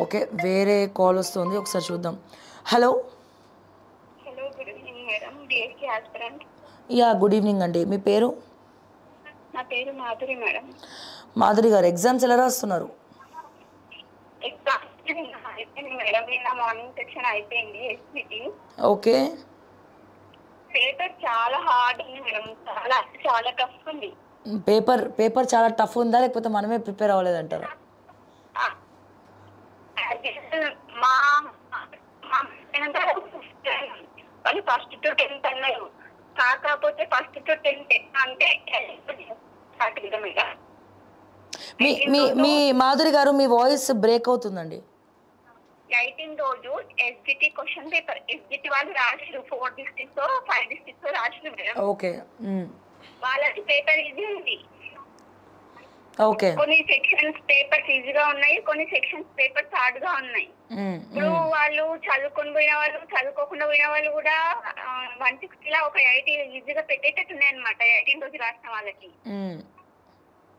Okay, వేరే call వస్తుంది, ఒకసారి చూద్దాం. Hello. Hello, good evening madam. DSC aspirant. Yeah, good evening అండి. మీ పేరు? నా పేరు మాధురి మేడం. మాధురి గారు, ఎగ్జామ్స్ ఎలా రాస్తున్నారు? ఎగ్జామ్ అయిపోయింది మేడం. నిన్న మార్నింగ్ సెక్షన్ అయిపోయింది ఎస్సిటి. ఓకే. పేపర్ చాలా హార్డ్ ఉంది మేడం. చాలా చాలా టఫ్ ఉంది. పేపర్ చాలా టఫ్ ఉందా, లేకపోతే మనమే ప్రిపేర్ అవ్వలేదంటారా? ఆ, మా వాళ్ళు ఫస్ట్ టు 10th అన్నారు. కాకపోతే ఫస్ట్ టు 10th అంటే స్టార్ట్ కదా మేడం. మీ మీ మీ మాధురి గారు, మీ వాయిస్ బ్రేక్ అవుతుందండి. 18 రోజు ఎస్జిటి క్వశ్చన్ పేపర్ ఎస్జిటి వాళ్ళు రాసిరు 4 డిస్ట్రిక్ట్స్ 5 డిస్ట్రిక్ట్స్ రాసిరు మేడం. ఓకే. వాళ్ళకి పేపర్ ఈజీ ఉంది. ఓకే. కొన్ని సెక్షన్స్ పేపర్స్ ఈజీగా ఉన్నాయి, కొన్ని సెక్షన్స్ పేపర్స్ హార్డ్ గా ఉన్నాయి. ఇప్పుడు వాళ్ళు చదువుకొని పోయిన వాళ్ళు, చదువుకోకుండా పోయిన వాళ్ళు కూడా 160 లా ఒక 80 ఈజీగా పెట్టేటట్టున్నాయి అనమాట 18 రోజు రాసిన వాళ్ళకి.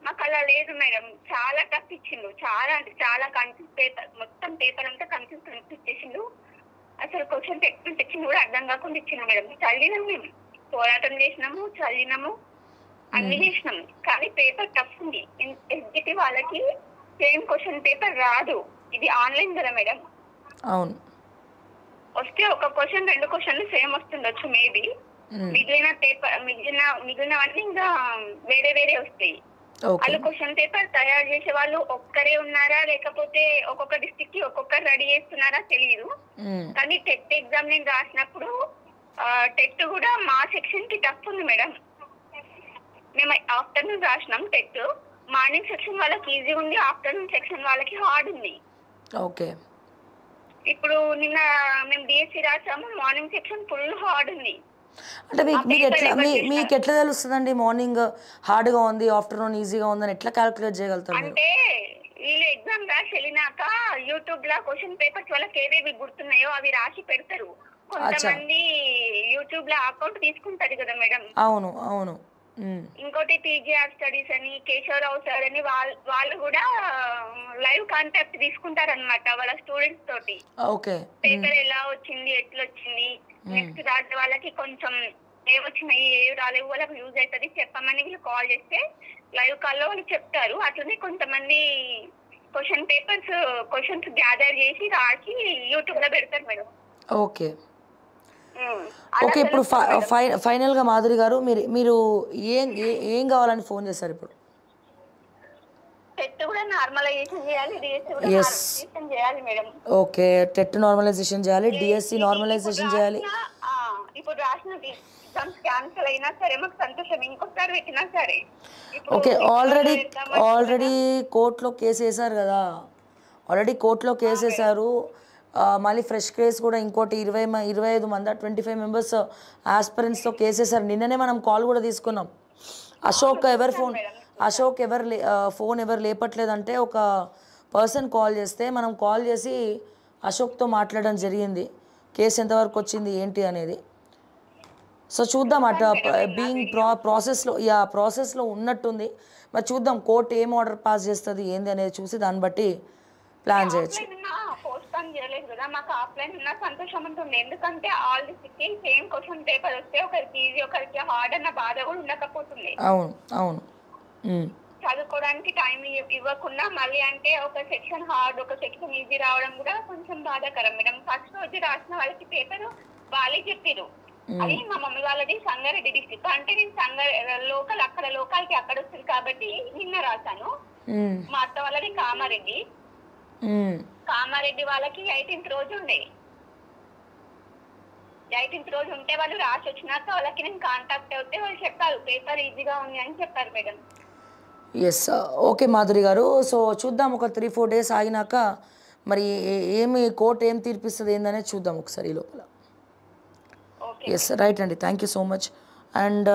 మాకు అలా లేదు మేడం. చాలా టఫ్ ఇచ్చిండు. చాలా అంటే చాలా కన్ఫ్యూజ్ పేపర్, మొత్తం పేపర్ అంతా కన్ఫ్యూజ్ ఇచ్చేసిండు. అసలు క్వశ్చన్ ఎక్కడ తెచ్చింది కూడా అర్థం కాకుండా ఇచ్చిండు మేడం. చదివినాము, మేము పోరాటం చేసినాము, చదివినాము, అన్ని చేసినాము, కానీ పేపర్ టఫ్ ఉంది. ఎస్జిటి వాళ్ళకి సేమ్ క్వశ్చన్ పేపర్ రాదు. ఇది ఆన్లైన్ కదా మేడం. అవును. వస్తే ఒక క్వశ్చన్ 2 క్వశ్చన్లు సేమ్ వస్తుండొచ్చు మేబీ. మిగిలిన పేపర్ మిగిలినవన్నీ ఇంకా వేరే వేరే వస్తాయి. వాళ్ళు క్వశ్చన్ పేపర్ తయారు చేసే వాళ్ళు ఒక్కరే ఉన్నారా, లేకపోతే ఒక్కొక్క డిస్ట్రిక్ట్ కి ఒక్కొక్కరు రెడీ చేస్తున్నారా తెలియదు. కానీ టెట్ ఎగ్జామ్ నేను రాసినప్పుడు టెట్ కూడా మా సెక్షన్ కి టఫ్ ఉంది మేడం. మేము ఆఫ్టర్నూన్ రాసినాం టెట్. మార్నింగ్ సెక్షన్ వాళ్ళకి ఈజీ ఉంది, ఆఫ్టర్నూన్ సెక్షన్ వాళ్ళకి హార్డ్ ఉంది. ఓకే. ఇప్పుడు నిన్న మేము డిఎస్సి రాసాము, మార్నింగ్ సెక్షన్ ఫుల్ హార్డ్ ఉంది. అంటే మీకు ఎట్లా తెలుస్తుందండి మార్నింగ్ హార్డ్గా ఉంది, ఆఫ్టర్నూన్ ఈజీగా ఉందని ఎట్లా క్యాలిక్యులేట్ చేయగలుగుతారు? అంటే వీళ్ళు ఎగ్జామ్ రాసి వెళ్ళినాక యూట్యూబ్ లో క్వశ్చన్ పేపర్స్ వాళ్ళకి ఏవేవి గుర్తున్నాయో అవి రాసి పెడతారు. కొంతమంది యూట్యూబ్ లో అకౌంట్ తీసుకుంటారు కదా మేడం. అవును అవును. ఇంకోటి పీజీఆర్ స్టడీస్ అని, కేశవరావు సార్ అని వాళ్ళు కూడా లైవ్ కాంటాక్ట్ తీసుకుంటారనమాట వాళ్ళ స్టూడెంట్స్ తోటి. ఓకే. పేపర్ ఎలా వచ్చింది, ఎట్లా వచ్చింది, నెక్స్ట్ దాంట్లో వాళ్ళకి కొంచెం ఏవచ్చినాయి ఏ రాలేవు వాళ్ళకి యూజ్ అవుతుంది చెప్పమని వీళ్ళు కాల్ చేస్తే లైవ్ కాల్లో వాళ్ళు చెప్తారు. అట్లనే కొంతమంది క్వశ్చన్స్ గ్యాదర్ చేసి రాసి యూట్యూబ్ లో పెడతారు మేడం. Okay okay. ఇప్పుడు ఫైనల్గా మాధురి గారు, మీరు ఏం కావాలని ఫోన్ చేశారు ఇప్పుడు? టెట్ కూడా నార్మలైజేషన్ చేయాలి, డిఎస్సి కూడా నార్మలైజేషన్ చేయాలి మేడం. ఓకే, టెట్ నార్మలైజేషన్ చేయాలి, డిఎస్సి నార్మలైజేషన్ చేయాలి. ఇప్పుడు రాసిన ఎగ్జామ్స్ క్యాన్సిల్ అయినా సరే మాకు సంతోషం, ఇంకొకసారి పెట్టినా సరే. ఓకే, ఆల్రెడీ కోర్టులో కేసు వేశారు కదా, మళ్ళీ ఫ్రెష్ కేసు కూడా ఇంకోటి 25 మంది 25 మెంబర్స్ ఆస్పిరెంట్స్తో కేసు వేశారు. నిన్ననే మనం కాల్ కూడా తీసుకున్నాం. అశోక్ ఫోన్ ఎవరు లేపట్లేదంటే ఒక పర్సన్ కాల్ చేస్తే మనం కాల్ చేసి అశోక్తో మాట్లాడడం జరిగింది, కేసు ఎంతవరకు వచ్చింది ఏంటి అనేది. సో చూద్దాం, అట్లా ప్రాసెస్లో ఉన్నట్టుంది. మరి చూద్దాం కోర్టు ఏం ఆర్డర్ పాస్ చేస్తుంది ఏంది అనేది చూసి దాన్ని బట్టి ప్లాన్ చేయొచ్చు. పోస్ట్పోన్ చేయలేదు కదా, మాకు ఆఫ్లైన్ ఉన్న సంతోషం ఉంటుంది. ఎందుకంటే all the same question paper వస్తే ఒకరికి ఈజీ ఒకరికి హార్డ్ అన్న బాధ కూడా ఉండకపోతుంది. అవును అవును. చదువుకోవడానికి టైం ఇవ్వకుండా మళ్ళీ అంటే ఒక సెక్షన్ హార్డ్ ఒక సెక్షన్ ఈజీ రావడం కూడా కొంచెం బాధాకరం మేడం. ఫస్ట్ రోజు రాసిన వాళ్ళకి పేపర్ వాళ్ళే చెప్పారు. అది మా మమ్మీ వాళ్ళది సంగారెడ్డి డిస్ట్రిక్ట్. అంటే నేను లోకల్ లోకాలకి అక్కడ వస్తుంది కాబట్టి నిన్న రాశాను. మా అత్త వాళ్ళది కామారెడ్డి వాళ్ళకి 18th రోజు ఉండే. 18th రోజు ఉంటే వాళ్ళు రాసి వచ్చినాక వాళ్ళకి నేను కాంటాక్ట్ అవుతే వాళ్ళు చెప్పారు పేపర్ ఈజీగా ఉంది అని చెప్పారు మేడం. ఎస్, ఓకే మాధురి గారు. సో చూద్దాం, ఒక 3-4 డేస్ ఆగినాక మరి కోర్టు ఏం తీర్పిస్తుంది ఏందనేది చూద్దాం ఒకసారి ఈ లోపల. ఎస్, రైట్ అండి, thank you so much. And